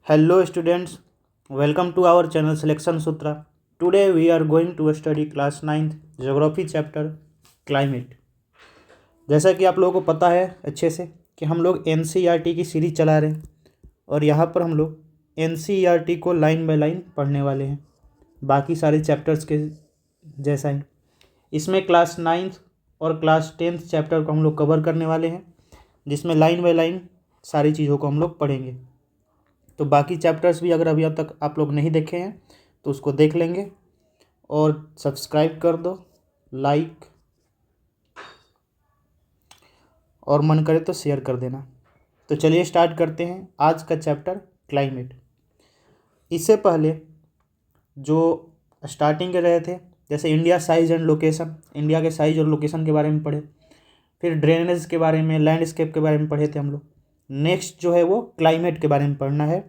Hello students, welcome to our channel Selection Sutra. Today we are going to study class 9th Geography chapter Climate. जैसा कि आप लोगों को पता है अच्छे से कि हम लोग NCERT की सीरीज चला रहे हैं और यहाँ पर हम लोग NCERT को लाइन बाय लाइन पढ़ने वाले हैं बाकी सारे चैप्टर्स के जैसा ही। इसमें क्लास 9th और क्लास 10th चैप्टर को हम लोग कवर करने वाले हैं जिसमें लाइन बाय लाइन सारी चीज़ों को हम लोग पढ़ेंगे। तो बाकी चैप्टर्स भी अगर अभी तक आप लोग नहीं देखे हैं तो उसको देख लेंगे और सब्सक्राइब कर दो, लाइक और मन करे तो शेयर कर देना। तो चलिए स्टार्ट करते हैं आज का चैप्टर क्लाइमेट। इससे पहले जो स्टार्टिंग के रहे थे जैसे India size and location, India के साइज और लोकेशन के बारे में पढ़े, फिर ड्रेनेज के बारे में, लैंडस्केप के बारे में पढ़े थे हम लोग। नेक्स्ट जो है वो क्लाइमेट के बारे में पढ़ना है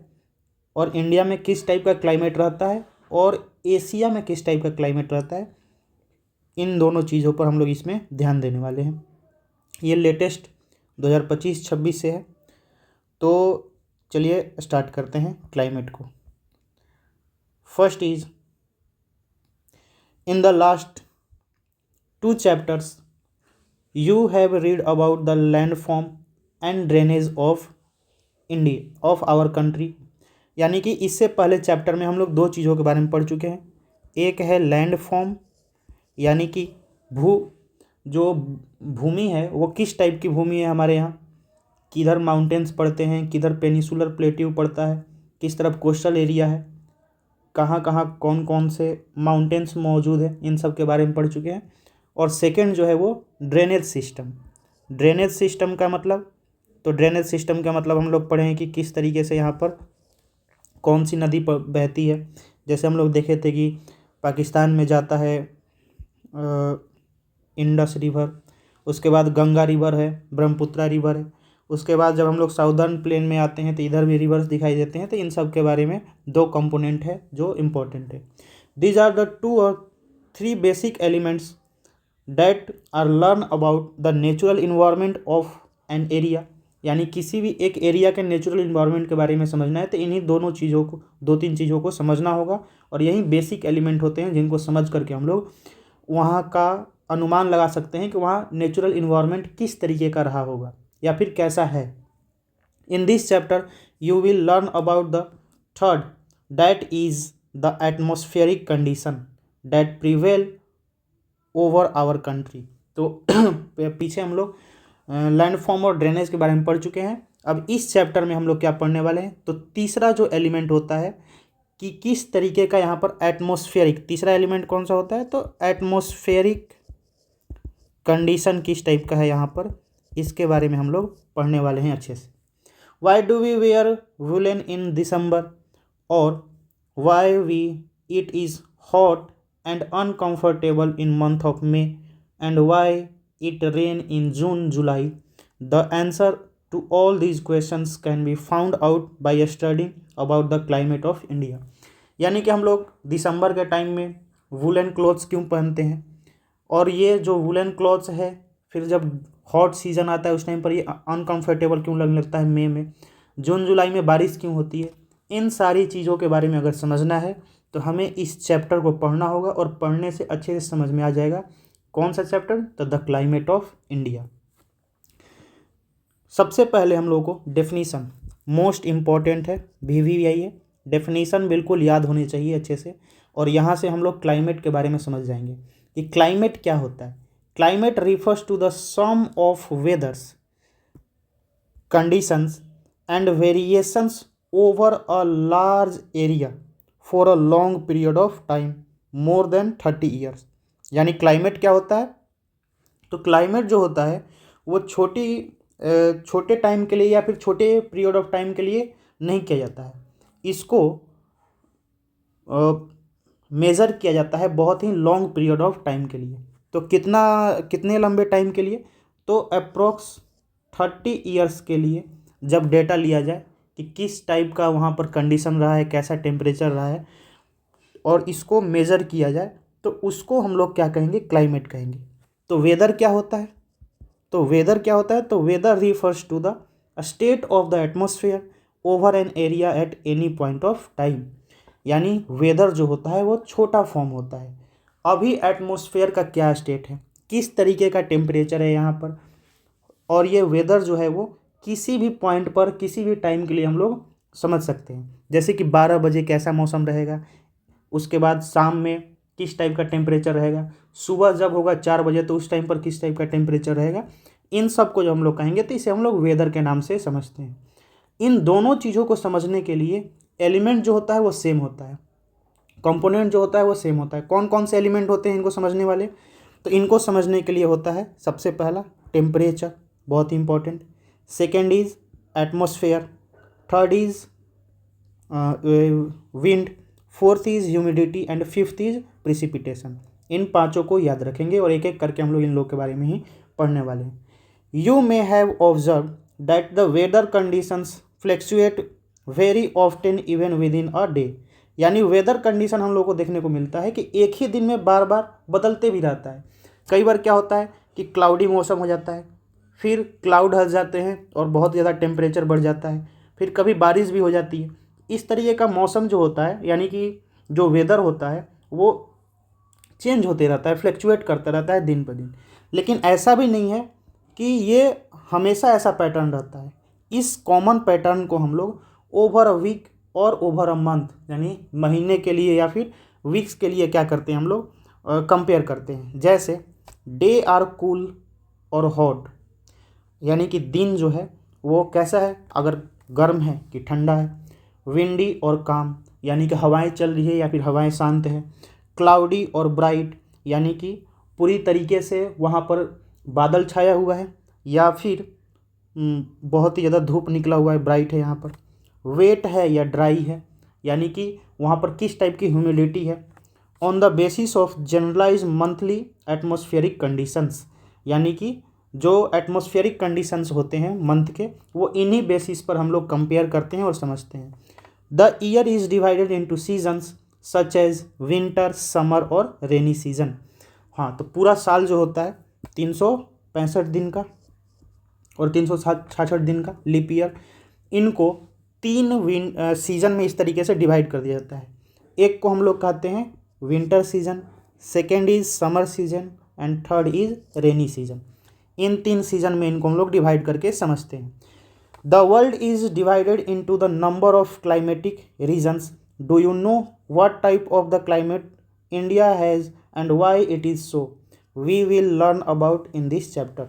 और इंडिया में किस टाइप का क्लाइमेट रहता है और एशिया में किस टाइप का क्लाइमेट रहता है, इन दोनों चीज़ों पर हम लोग इसमें ध्यान देने वाले हैं। ये लेटेस्ट 2025-26 से है। तो चलिए स्टार्ट करते हैं क्लाइमेट को। First is in the last 2 chapters you have read about the landform and drainage of India of our country. यानी कि इससे पहले चैप्टर में हम लोग 2 चीज़ों के बारे में पढ़ चुके हैं। एक है लैंडफॉर्म यानी कि जो भूमि है वो किस टाइप की भूमि है हमारे यहाँ, किधर माउंटेन्स पड़ते हैं, किधर पेनिसुलर प्लेट्यू पड़ता है, किस तरफ कोस्टल एरिया है, कहाँ कहाँ कौन कौन से माउंटेन्स मौजूद है, इन सब के बारे में पढ़ चुके हैं। और सेकेंड जो है वो ड्रेनेज सिस्टम। ड्रेनेज सिस्टम का मतलब हम लोग पढ़े हैं कि किस तरीके से यहाँ पर कौन सी नदी बहती है। जैसे हम लोग देखे थे कि पाकिस्तान में जाता है इंडस रिवर, उसके बाद गंगा रिवर है, ब्रह्मपुत्रा रिवर है, उसके बाद जब हम लोग साउदर्न प्लेन में आते हैं तो इधर भी रिवर्स दिखाई देते हैं। तो इन सब के बारे में 2 कंपोनेंट है जो इम्पोर्टेंट है। दीज आर द 2 और 3 basic elements that are learn about the natural environment of an area. यानी किसी भी एक एरिया के नेचुरल इन्वायरमेंट के बारे में समझना है तो इन्हीं दोनों चीज़ों को 2-3 चीज़ों को समझना होगा और यही बेसिक एलिमेंट होते हैं जिनको समझ करके हम लोग वहाँ का अनुमान लगा सकते हैं कि वहाँ नेचुरल इन्वायरमेंट किस तरीके का रहा होगा या फिर कैसा है। In this chapter you will learn about the third that is the atmospheric condition that prevail over our country. तो पीछे हम लोग लैंडफॉर्म और ड्रेनेज के बारे में पढ़ चुके हैं। अब इस चैप्टर में हम लोग क्या पढ़ने वाले हैं, तो तीसरा जो एलिमेंट होता है कि किस तरीके का यहाँ पर एटमॉस्फेरिक, तीसरा एलिमेंट कौन सा होता है, तो एटमॉस्फेरिक कंडीशन किस टाइप का है यहाँ पर, इसके बारे में हम लोग पढ़ने वाले हैं अच्छे से। Why do we wear woollen in December और why we it is hot and uncomfortable in month of May and why it rain in June, July. The answer to all these questions can be found out by studying about the climate of India. यानी कि हम लोग दिसंबर के time में woollen clothes क्यों पहनते हैं और ये जो वुलन क्लॉथ्स है फिर जब हॉट सीज़न आता है उस टाइम पर ये अनकम्फर्टेबल क्यों लगने लगता है मई में, जून जुलाई में बारिश क्यों होती है, इन सारी चीज़ों के बारे में अगर समझना है तो हमें इस चैप्टर को पढ़ना होगा और पढ़ने से अच्छे से समझ में आ जाएगा। कौन सा चैप्टर, तो द क्लाइमेट ऑफ इंडिया। सबसे पहले हम लोगों को डेफिनीशन मोस्ट इम्पॉर्टेंट है, VVI है, डेफिनीशन बिल्कुल याद होनी चाहिए अच्छे से और यहाँ से हम लोग क्लाइमेट के बारे में समझ जाएंगे कि क्लाइमेट क्या होता है। Climate refers to the sum of weathers conditions and variations over a large area for a long period of time more than 30 years. यानी क्लाइमेट क्या होता है, तो क्लाइमेट जो होता है वो छोटे टाइम के लिए या फिर छोटे पीरियड ऑफ टाइम के लिए नहीं किया जाता है, इसको मेज़र किया जाता है बहुत ही लॉन्ग पीरियड ऑफ टाइम के लिए। तो कितने लंबे टाइम के लिए, तो अप्रोक्स 30 ईयर्स के लिए जब डेटा लिया जाए कि किस टाइप का वहाँ पर कंडीशन रहा है, कैसा टेम्परेचर रहा है और इसको मेज़र किया जाए तो उसको हम लोग क्या कहेंगे, क्लाइमेट कहेंगे। तो वेदर क्या होता है, तो weather refers to the state of the atmosphere over an area at any point of time, यानी वेदर जो होता है वो छोटा फॉर्म होता है। अभी एटमॉस्फेयर का क्या स्टेट है, किस तरीके का टेम्परेचर है यहाँ पर, और ये वेदर जो है वो किसी भी पॉइंट पर किसी भी टाइम के लिए हम लोग समझ सकते हैं। जैसे कि 12 बजे कैसा मौसम रहेगा, उसके बाद शाम में किस टाइप का टेम्परेचर रहेगा, सुबह जब होगा 4 बजे तो उस टाइम पर किस टाइप का टेम्परेचर रहेगा, इन सब को जो हम लोग कहेंगे तो इसे हम लोग वेदर के नाम से समझते हैं। इन दोनों चीज़ों को समझने के लिए एलिमेंट जो होता है वो सेम होता है, कंपोनेंट जो होता है वो सेम होता है। कौन कौन से एलिमेंट होते हैं इनको समझने वाले, तो इनको समझने के लिए होता है सबसे पहला टेम्परेचर, बहुत ही important. Second is atmosphere, third is wind, fourth is humidity and fifth is precipitation. इन पांचों को याद रखेंगे और एक एक करके हम लोग इन लोग के बारे में ही पढ़ने वाले हैं। You may have observe that the weather conditions fluctuate very often even with in a day, यानी वेदर कंडीशन हम लोग को देखने को मिलता है कि एक ही दिन में बार बार बदलते भी रहता है। कई बार क्या होता है कि क्लाउडी मौसम हो जाता है, फिर क्लाउड हंस जाते हैं और बहुत ज़्यादा टेम्परेचर बढ़ जाता है, फिर कभी बारिश भी हो जाती है। इस तरीके का मौसम जो होता है, यानी कि जो वेदर होता है वो चेंज होते रहता है, फ्लैक्चुएट करता रहता है दिन पर दिन। लेकिन ऐसा भी नहीं है कि ये हमेशा ऐसा पैटर्न रहता है। इस कॉमन पैटर्न को हम लोग ओवर अ वीक और ओवर अ मंथ, यानी महीने के लिए या फिर वीक्स के लिए क्या करते हैं हम लोग कंपेयर करते हैं। जैसे डे आर कूल और हॉट, यानी कि दिन जो है वो कैसा है, अगर गर्म है कि ठंडा है। विंडी और काम, यानी कि हवाएं चल रही है या फिर हवाएं शांत है। क्लाउडी और ब्राइट, यानी कि पूरी तरीके से वहाँ पर बादल छाया हुआ है या फिर बहुत ही ज़्यादा धूप निकला हुआ है, ब्राइट है यहाँ पर। वेट है या ड्राई है, यानी कि वहाँ पर किस टाइप की ह्यूमिडिटी है। On the basis of generalise monthly atmospheric conditions, यानी कि जो एटमॉस्फेरिक कंडीशंस होते हैं मंथ के, वो इन्हीं बेसिस पर हम लोग कंपेयर करते हैं और समझते हैं। The year is divided into seasons such as winter, summer और रेनी सीजन। हाँ, तो पूरा साल जो होता है 365 दिन का और 366 दिन का लीप ईयर, इनको तीन सीजन में इस तरीके से डिवाइड कर दिया जाता है। एक को हम लोग कहते हैं winter season, second is summer season and third is rainy season. इन 3 सीजन में इनको हम लोग डिवाइड करके समझते हैं। The world is divided into the number of climatic regions. Do you know what type of the climate India has and why it is so, we will learn about in this chapter.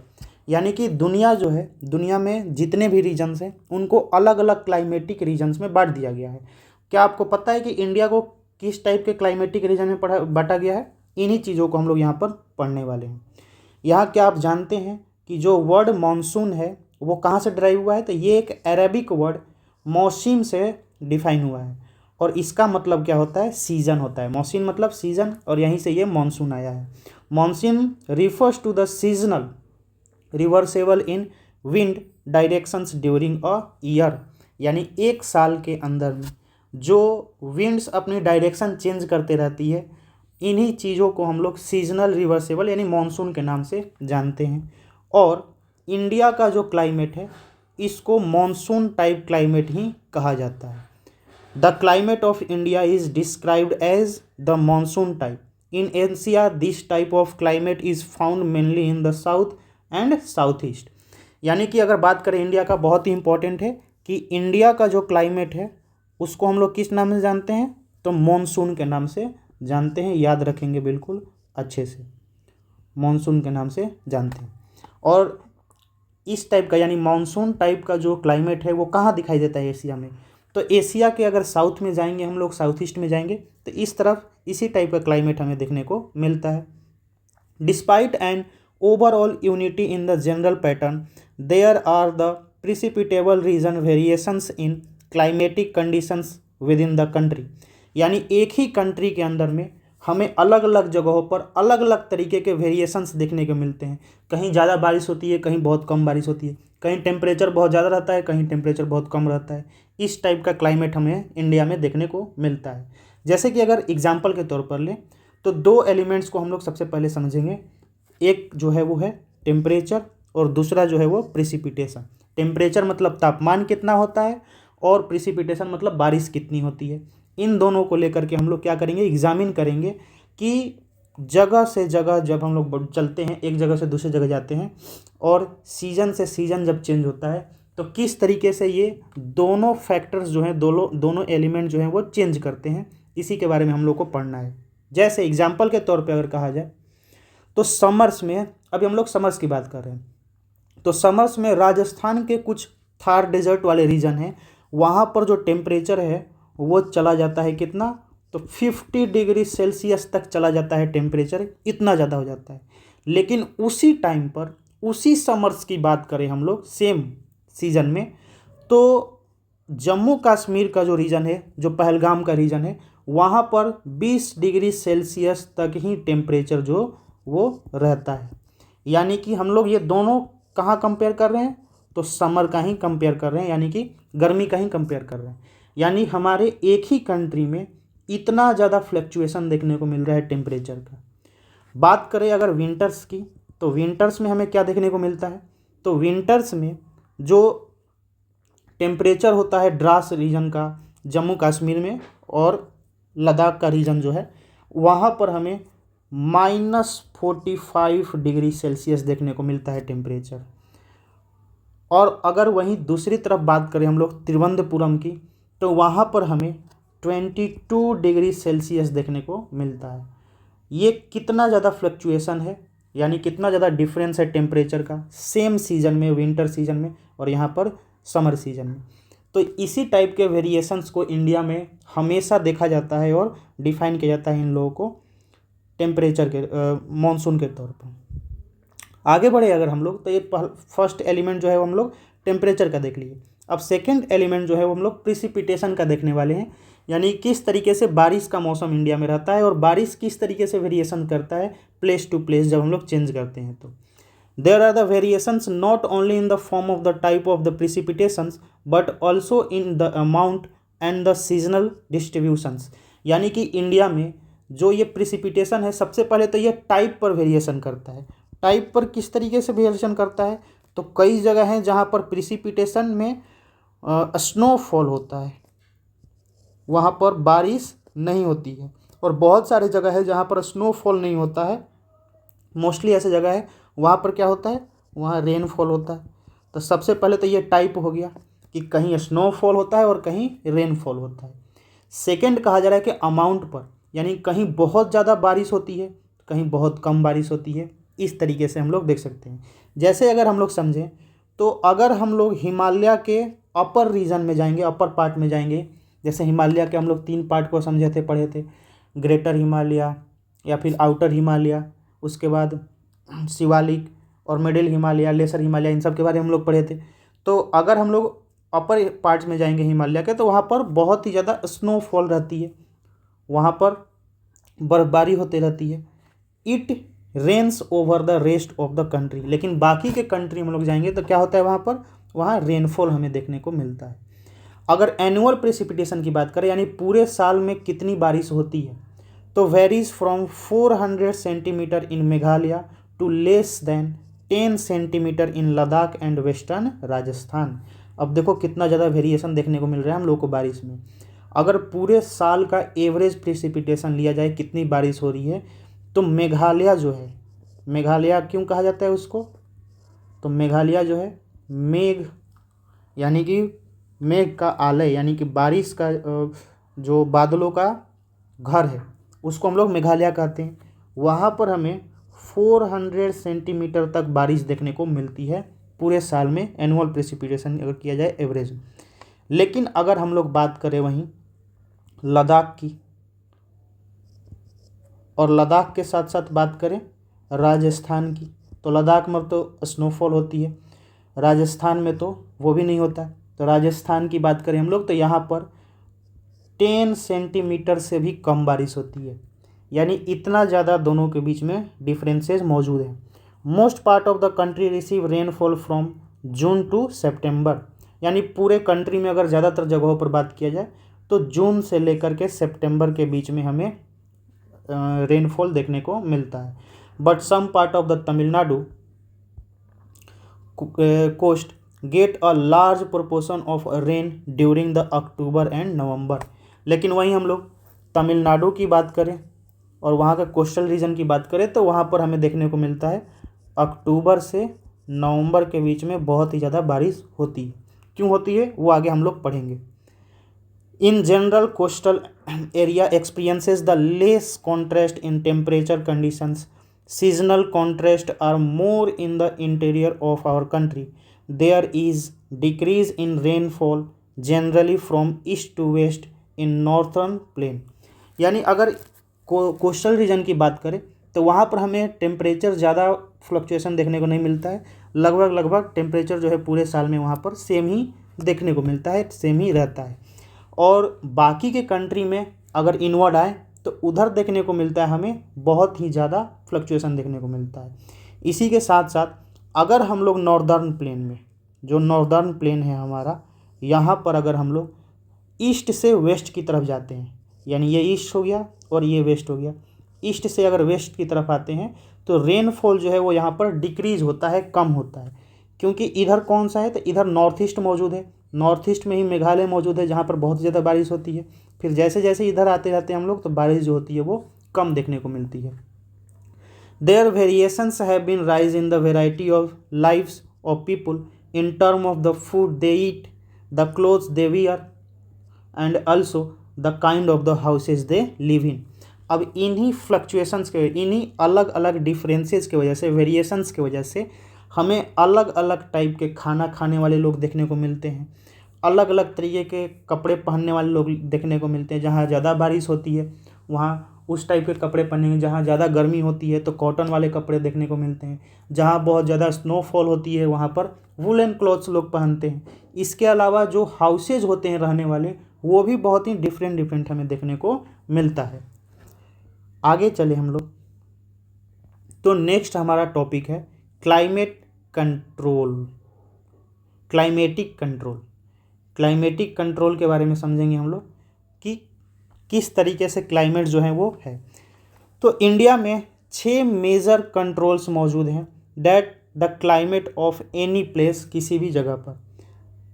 यानी कि दुनिया जो है, दुनिया में जितने भी regions हैं उनको अलग अलग क्लाइमेटिक रीजन्स में बांट दिया गया है। क्या आपको पता है कि इंडिया को किस टाइप के क्लाइमेटिक रीजन में बांटा गया है? इन्हीं चीज़ों को हम लोग यहाँ पर पढ़ने वाले हैं। यहाँ क्या आप जानते हैं कि जो वर्ड मानसून है वो कहाँ से ड्राइव हुआ है? तो ये एक अरेबिक वर्ड मौसिम से डिफाइन हुआ है और इसका मतलब क्या होता है? सीजन होता है। मौसिम मतलब सीजन और यहीं से ये मानसून आया है। Monsoon refers to the seasonal reversible in wind directions during a year, यानी एक साल के अंदर में जो विंड्स अपनी डायरेक्शन चेंज करते रहती है, इन्हीं चीज़ों को हम लोग सीजनल रिवर्सेबल यानी मानसून के नाम से जानते हैं। और इंडिया का जो क्लाइमेट है इसको मानसून टाइप क्लाइमेट ही कहा जाता है। The climate of India is described as the monsoon type. In Asia this type of climate is found mainly in the south and south east. यानी कि अगर बात करें इंडिया का, बहुत ही इंपॉर्टेंट है कि इंडिया का जो क्लाइमेट है उसको हम लोग किस नाम से जानते हैं? तो मानसून के नाम से जानते हैं। याद रखेंगे बिल्कुल अच्छे से, मानसून के नाम से जानते हैं। और इस टाइप का यानी मानसून टाइप का जो क्लाइमेट है वो कहाँ दिखाई देता है? एशिया में। तो एशिया के अगर साउथ में जाएंगे हम लोग, साउथ ईस्ट में जाएंगे तो इस तरफ इसी टाइप का क्लाइमेट हमें देखने को मिलता है। Despite and overall unity in the general pattern, there are the perceptible region variations in climatic conditions within the country. यानी एक ही कंट्री के अंदर में हमें अलग अलग जगहों पर अलग अलग तरीके के वेरिएशंस देखने को मिलते हैं। कहीं ज़्यादा बारिश होती है, कहीं बहुत कम बारिश होती है, कहीं टेम्परेचर बहुत ज़्यादा रहता है, कहीं टेम्परेचर बहुत कम रहता है। इस टाइप का क्लाइमेट हमें इंडिया में देखने को मिलता है। जैसे कि अगर एग्जाम्पल के तौर पर लें तो 2 एलिमेंट्स को हम लोग सबसे पहले समझेंगे। एक जो है वो है टेम्परेचर और दूसरा जो है वो प्रेसिपिटेशन। टेम्परेचर मतलब तापमान कितना होता है और प्रिसिपिटेशन मतलब बारिश कितनी होती है। इन दोनों को लेकर के हम लोग क्या करेंगे, एग्जामिन करेंगे कि जगह से जगह जब हम लोग चलते हैं, एक जगह से दूसरी जगह जाते हैं और सीज़न से सीज़न जब चेंज होता है तो किस तरीके से ये दोनों फैक्टर्स जो हैं, दोनों एलिमेंट जो हैं वो चेंज करते हैं, इसी के बारे में हम लोग को पढ़ना है। जैसे एग्जाम्पल के तौर पे अगर कहा जाए तो समर्स में, अभी हम लोग समर्स की बात कर रहे हैं, तो समर्स में राजस्थान के कुछ थार डेजर्ट वाले रीजन हैं, वहाँ पर जो टेम्परेचर है वो चला जाता है कितना, तो 50 डिग्री सेल्सियस तक चला जाता है टेम्परेचर, इतना ज़्यादा हो जाता है। लेकिन उसी टाइम पर, उसी समर्स की बात करें हम लोग सेम सीजन में, तो जम्मू कश्मीर का जो रीजन है, जो पहलगाम का रीजन है, वहाँ पर 20 डिग्री सेल्सियस तक ही टेम्परेचर जो वो रहता है। यानी कि हम लोग ये दोनों कहाँ कंपेयर कर रहे हैं, तो समर का ही कंपेयर कर रहे हैं, यानी कि गर्मी का ही कंपेयर कर रहे हैं। यानी हमारे एक ही कंट्री में इतना ज़्यादा फ्लक्चुएशन देखने को मिल रहा है टेम्परेचर का। बात करें अगर विंटर्स की, तो विंटर्स में हमें क्या देखने को मिलता है, तो विंटर्स में जो टेम्परेचर होता है द्रास रीजन का, जम्मू कश्मीर में और लद्दाख का रीजन जो है, वहाँ पर हमें -45 डिग्री सेल्सियस देखने को मिलता है टेम्परेचर। और अगर वहीं दूसरी तरफ बात करें हम लोग तिरुवनंतपुरम की, तो वहाँ पर हमें 22 डिग्री सेल्सियस देखने को मिलता है। ये कितना ज़्यादा फ्लक्चुएशन है, यानी कितना ज़्यादा डिफरेंस है टेम्परेचर का सेम सीजन में, विंटर सीजन में और यहाँ पर समर सीजन में। तो इसी टाइप के वेरिएशंस को इंडिया में हमेशा देखा जाता है और डिफाइन किया जाता है इन लोगों को टेम्परेचर के मॉनसून के तौर पर। आगे बढ़े अगर हम लोग, तो ये फर्स्ट एलिमेंट जो है वो हम लोग टेम्परेचर का देख लिए। अब सेकंड एलिमेंट जो है वो हम लोग प्रिसिपिटेशन का देखने वाले हैं, यानी किस तरीके से बारिश का मौसम इंडिया में रहता है और बारिश किस तरीके से वेरिएशन करता है प्लेस टू प्लेस जब हम लोग चेंज करते हैं। तो there are the variations not only in the form of the type of the precipitations but also in the amount and the seasonal distributions. यानी कि इंडिया में जो ये प्रिसिपिटेशन है, सबसे पहले तो ये टाइप पर वेरिएशन करता है। टाइप पर किस तरीके से वेरिएशन करता है, तो कई जगह हैं जहाँ पर प्रिसिपिटेशन में स्नोफॉल होता है, वहाँ पर बारिश नहीं होती है, और बहुत सारे जगह है जहाँ पर स्नोफॉल नहीं होता है। मोस्टली ऐसे जगह है वहाँ पर क्या होता है, वहाँ रेनफॉल होता है। तो सबसे पहले तो ये टाइप हो गया कि कहीं स्नोफॉल होता है और कहीं रेनफॉल होता है। सेकंड कहा जा रहा है कि अमाउंट पर, यानी कहीं बहुत ज़्यादा बारिश होती है, कहीं बहुत कम बारिश होती है। इस तरीके से हम लोग देख सकते हैं। जैसे अगर हम लोग समझें, तो अगर हम लोग हिमालय के अपर रीजन में जाएंगे, अपर पार्ट में जाएंगे, जैसे हिमालय के हम लोग 3 पार्ट को समझे थे, पढ़े थे, ग्रेटर हिमालय या फिर आउटर हिमालय, उसके बाद शिवालिक और मिडिल हिमालय, लेसर हिमालय, इन सब के बारे में हम लोग पढ़े थे। तो अगर हम लोग अपर पार्ट्स में जाएंगे हिमालय के, तो वहाँ पर बहुत ही ज़्यादा स्नोफॉल रहती है, वहाँ पर बर्फबारी होती रहती है। It rains over the rest of the country. लेकिन बाकी के कंट्री हम लोग जाएंगे तो क्या होता है, वहाँ पर वहाँ रेनफॉल हमें देखने को मिलता है। अगर एनुअल प्रेसिपिटेशन की बात करें, यानी पूरे साल में कितनी बारिश होती है, तो varies from 400 centimetre in Meghalaya to less than 10 centimetre in Ladakh and western Rajasthan. अब देखो कितना ज़्यादा वेरिएशन देखने को मिल रहा है हम लोग को बारिश में। अगर पूरे साल का एवरेज प्रेसिपिटेशन लिया जाए कितनी बारिश हो रही है, तो मेघालय जो है, मेघालय क्यों कहा जाता है उसको, तो मेघालय जो है मेघ, यानी कि मेघ का आलय, यानी कि बारिश का जो बादलों का घर है, उसको हम लोग मेघालय कहते हैं। वहाँ पर हमें 400 सेंटीमीटर तक बारिश देखने को मिलती है पूरे साल में, एनुअल प्रेसिपिटेशन अगर किया जाए एवरेज। लेकिन अगर हम लोग बात करें वहीं लद्दाख की, और लद्दाख के साथ साथ बात करें राजस्थान की, तो लद्दाख में तो स्नोफॉल होती है, राजस्थान में तो वो भी नहीं होता। तो राजस्थान की बात करें हम लोग, तो यहाँ पर 10 सेंटीमीटर से भी कम बारिश होती है। यानी इतना ज़्यादा दोनों के बीच में डिफरेंसेस मौजूद हैं। Most part of the country receive rainfall from June to September. यानी पूरे कंट्री में अगर ज़्यादातर जगहों पर बात किया जाए, तो जून से लेकर के सितंबर के बीच में हमें रेनफॉल देखने को मिलता है। But some part of the Tamil Nadu coast get a large proportion of rain during the October and November. लेकिन वहीं हम लोग तमिलनाडु की बात करें और वहाँ का कोस्टल रीजन की बात करें तो वहाँ पर हमें देखने को मिलता है अक्टूबर से नवंबर के बीच में बहुत ही ज़्यादा बारिश होती है। क्यों होती है वो आगे हम लोग पढ़ेंगे। In general coastal area experiences the less contrast in temperature conditions. Seasonal contrast are more in the interior of our country. There is decrease in rainfall generally from east to west in northern plain. यानी अगर coastal region की बात करें तो वहाँ पर हमें temperature ज़्यादा फ्लक्चुएशन देखने को नहीं मिलता है। लगभग टेम्परेचर जो है पूरे साल में वहाँ पर सेम ही देखने को मिलता है, सेम ही रहता है। और बाकी के कंट्री में अगर इनवर्ड आए तो उधर देखने को मिलता है हमें बहुत ही ज़्यादा फ्लक्चुएशन देखने को मिलता है। इसी के साथ साथ अगर हम लोग नॉर्दर्न प्लेन में, जो नॉर्दर्न प्लेन है हमारा, यहाँ पर अगर हम लोग ईस्ट से वेस्ट की तरफ जाते हैं, यानी ये ईस्ट हो गया और ये वेस्ट हो गया, ईस्ट से अगर वेस्ट की तरफ आते हैं तो रेनफॉल जो है वो यहाँ पर डिक्रीज होता है, कम होता है। क्योंकि इधर कौन सा है तो इधर नॉर्थ ईस्ट मौजूद है, नॉर्थ ईस्ट में ही मेघालय मौजूद है जहाँ पर बहुत ज़्यादा बारिश होती है। फिर जैसे जैसे इधर आते जाते हैं हम लोग तो बारिश जो होती है वो कम देखने को मिलती है। There variations have been rise in the variety of lives of people in term of the food they eat, the clothes they wear and also the kind of the houses they live in. अब इन्हीं fluctuations के, इन्हीं अलग अलग differences की वजह से, variations की वजह से हमें अलग अलग टाइप के खाना खाने वाले लोग देखने को मिलते हैं, अलग अलग तरीके के कपड़े पहनने वाले लोग देखने को मिलते हैं। जहाँ ज़्यादा बारिश होती है वहाँ उस टाइप के कपड़े पहनेंगे, जहाँ ज़्यादा गर्मी होती है तो कॉटन वाले कपड़े देखने को मिलते हैं, जहाँ बहुत ज़्यादा स्नोफॉल होती है वहाँ पर वुलन क्लॉथ्स लोग पहनते हैं। इसके अलावा जो हाउसेज होते हैं रहने वाले वो भी बहुत ही डिफरेंट हमें देखने को मिलता है। आगे चले हम लोग तो नेक्स्ट हमारा टॉपिक है climate control, climatic control. Climatic control के बारे में समझेंगे हम लोग कि किस तरीके से क्लाइमेट जो है वो है। तो इंडिया में 6 मेजर कंट्रोल्स मौजूद हैं that the climate of any place, किसी भी जगह पर।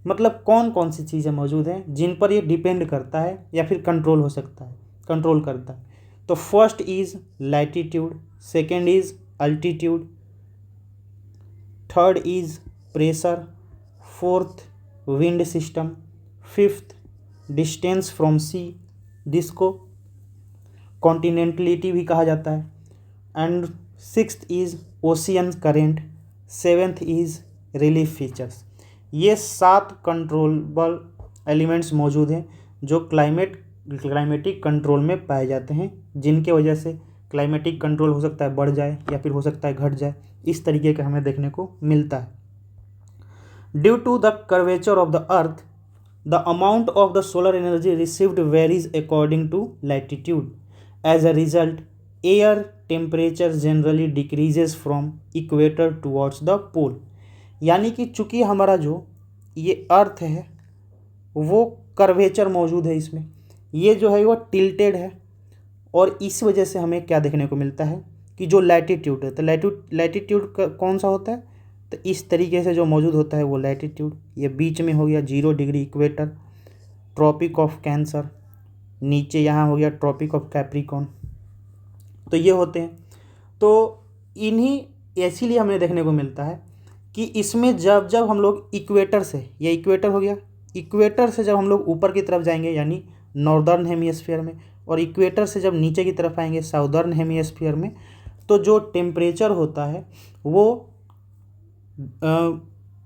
मतलब कौन कौन सी चीज़ें मौजूद हैं जिन पर ये डिपेंड करता है या फिर कंट्रोल हो सकता है, कंट्रोल करता है। तो first is latitude, second is altitude, third is pressure, fourth wind system, fifth distance from sea, जिसको कॉन्टिनेंटलिटी भी कहा जाता है, and sixth is ocean current, seventh is relief features. ये 7 कंट्रोलेबल एलिमेंट्स मौजूद हैं जो क्लाइमेटिक कंट्रोल में पाए जाते हैं, जिनके वजह से क्लाइमेटिक कंट्रोल हो सकता है बढ़ जाए या फिर हो सकता है घट जाए, इस तरीके का हमें देखने को मिलता है। Due to the curvature of the earth the amount of the solar energy received varies according to latitude. As a result air temperature generally decreases from equator towards the pole. यानी कि चूंकि हमारा जो ये अर्थ है वो कर्वेचर मौजूद है, इसमें ये जो है वो टिल्टेड है, और इस वजह से हमें क्या देखने को मिलता है कि जो लैटिट्यूड है, तो लैटिट्यूड कौन सा होता है तो इस तरीके से जो मौजूद होता है वो लैटिट्यूड, ये बीच में हो गया 0 degree equator, tropic of cancer, नीचे यहाँ हो गया ट्रॉपिक ऑफ कैप्रिकॉर्न, तो ये होते हैं। तो इन्हीं इसीलिए हमें देखने को मिलता है कि इसमें जब जब हम लोग इक्वेटर से, ये इक्वेटर हो गया, इक्वेटर से जब हम लोग ऊपर की तरफ जाएंगे यानी नॉर्दर्न हेमिस्फीयर में, और इक्वेटर से जब नीचे की तरफ आएंगे साउदर्न हेमिस्फीयर में, तो जो टेम्परेचर होता है वो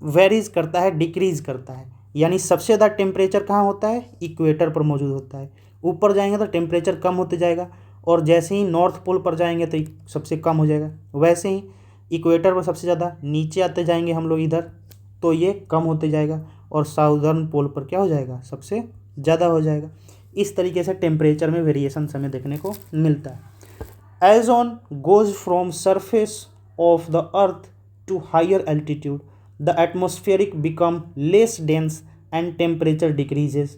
वेरीज करता है, डिक्रीज़ करता है। यानी सबसे ज़्यादा टेम्परेचर कहाँ होता है, इक्वेटर पर मौजूद होता है। ऊपर जाएंगे तो टेम्परेचर कम होते जाएगा, और जैसे ही नॉर्थ पोल पर जाएंगे तो सबसे कम हो जाएगा। वैसे ही इक्वेटर पर सबसे ज़्यादा, नीचे आते जाएंगे हम लोग इधर तो ये कम होते जाएगा, और साउदर्न पोल पर क्या हो जाएगा, सबसे ज़्यादा हो जाएगा। इस तरीके से टेम्परेचर में वेरिएशन हमें देखने को मिलता है। As on goes from surface of the earth to higher altitude the atmospheric become less dense and temperature decreases.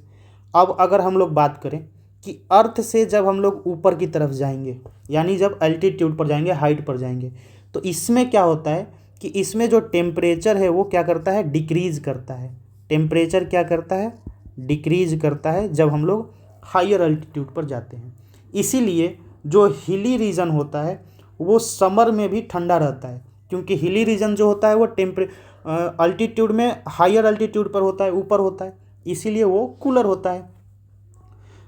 अब अगर हम लोग बात करें कि अर्थ से जब हम लोग ऊपर की तरफ जाएंगे, यानी जब एल्टीट्यूड पर जाएंगे, हाइट पर जाएंगे, तो इसमें क्या होता है कि इसमें जो टेम्परेचर है वो क्या करता है, डिक्रीज़ करता है। टेम्परेचर क्या करता है, डिक्रीज करता है जब हम लोग हायर अल्टीट्यूड पर जाते हैं। इसीलिए जो हिली रीजन होता है वो समर में भी ठंडा रहता है, क्योंकि हिली रीजन जो होता है वो अल्टीट्यूड में हायर अल्टीट्यूड पर होता है, ऊपर होता है, इसीलिए वो कूलर होता है।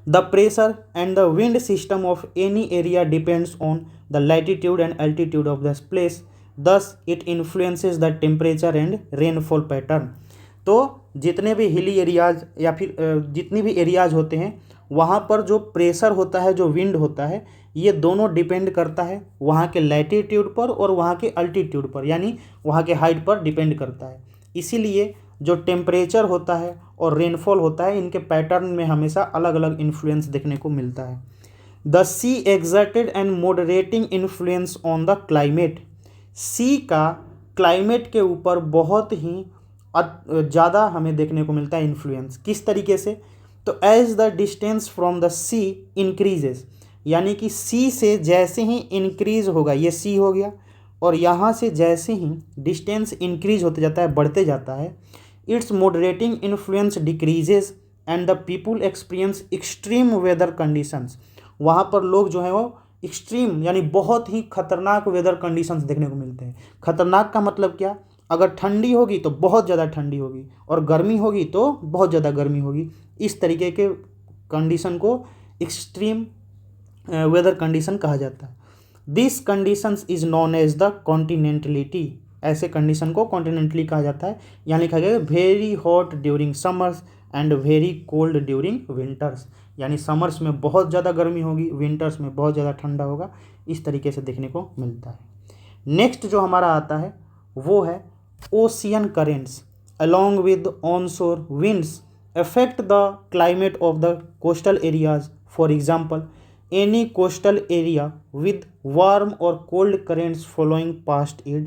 The pressure and the wind system of any area depends on the latitude and altitude of the place, thus it influences the temperature and rainfall pattern. तो जितने भी हिली एरियाज या फिर जितनी भी एरियाज होते हैं वहाँ पर जो प्रेशर होता है, जो विंड होता है, ये दोनों डिपेंड करता है वहाँ के लैटिट्यूड पर और वहाँ के अल्टीट्यूड पर, यानी वहाँ के हाइट पर डिपेंड करता है। इसीलिए जो टेम्परेचर होता है और रेनफॉल होता है, इनके पैटर्न में हमेशा अलग अलग इन्फ्लुएंस देखने को मिलता है। The sea exerted and moderating influence on the climate. Sea का क्लाइमेट के ऊपर बहुत ही ज़्यादा हमें देखने को मिलता है इन्फ्लुएंस। किस तरीके से, तो as the distance from the sea increases, यानी कि सी से जैसे ही इंक्रीज होगा, ये सी हो गया, और यहाँ से जैसे ही डिस्टेंस इंक्रीज होते जाता है, बढ़ते जाता है, its moderating influence decreases and the people experience extreme weather conditions. वहाँ पर लोग जो है वो एक्सट्रीम यानी बहुत ही खतरनाक वेदर कंडीशंस देखने को मिलते हैं। खतरनाक का मतलब क्या, अगर ठंडी होगी तो बहुत ज़्यादा ठंडी होगी और गर्मी होगी तो बहुत ज़्यादा गर्मी होगी। इस तरीके के कंडीशन को एक्सट्रीम वेदर कंडीशन कहा जाता है। This conditions is known as the continentality. ऐसे कंडीशन को कॉन्टिनेंटली कहा जाता है। यहाँ लिखा गया है very hot during summers and very cold during winters, यानी समर्स में बहुत ज़्यादा गर्मी होगी, विंटर्स में बहुत ज़्यादा ठंडा होगा। इस तरीके से देखने को मिलता है। नेक्स्ट जो हमारा आता है वो है ocean currents along with onshore winds affect the climate of the coastal areas. For example, any coastal area with warm or cold currents flowing past it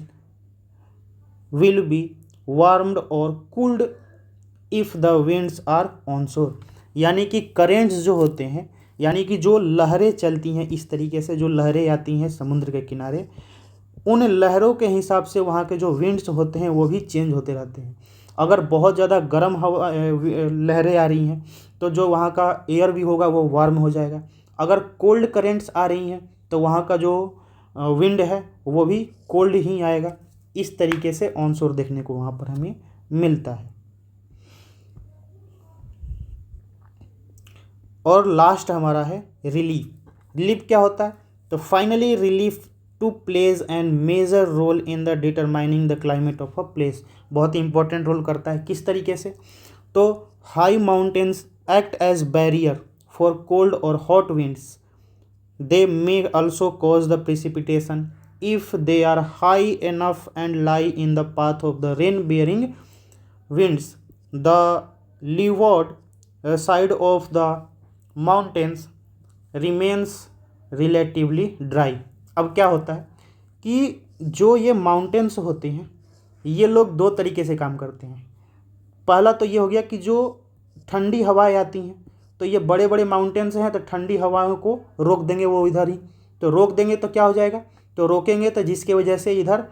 will be warmed or cooled if the winds are onshore. यानी कि currents जो होते हैं, यानी कि जो लहरें चलती हैं, इस तरीके से जो लहरें आती हैं समुद्र के किनारे, उन लहरों के हिसाब से वहाँ के जो विंड्स होते हैं वो भी चेंज होते रहते हैं। अगर बहुत ज़्यादा गर्म हवा लहरें आ रही हैं तो जो वहाँ का एयर भी होगा वो वार्म हो जाएगा। अगर कोल्ड करेंट्स आ रही हैं तो वहाँ का जो विंड है वो भी कोल्ड ही आएगा। इस तरीके से ऑनशोर देखने को वहाँ पर हमें मिलता है। और लास्ट हमारा है रिलीफ। रिलीफ क्या होता है, तो finally relief to plays and major role in the determining the climate of a place. बहुत ही इंपॉर्टेंट रोल करता है। किस तरीके से, तो high mountains act as barrier for cold और hot winds. They may also cause the precipitation if they are high enough and lie in the path of the rain bearing winds. The leeward side of the mountains remains relatively dry. अब क्या होता है कि जो ये mountains होते हैं ये लोग दो तरीके से काम करते हैं। पहला तो ये हो गया कि जो ठंडी हवाएं आती हैं, तो ये बड़े बड़े माउंटेन्स हैं तो ठंडी हवाओं को रोक देंगे, वो इधर ही तो रोक देंगे तो क्या हो जाएगा, तो रोकेंगे तो जिसकी वजह से इधर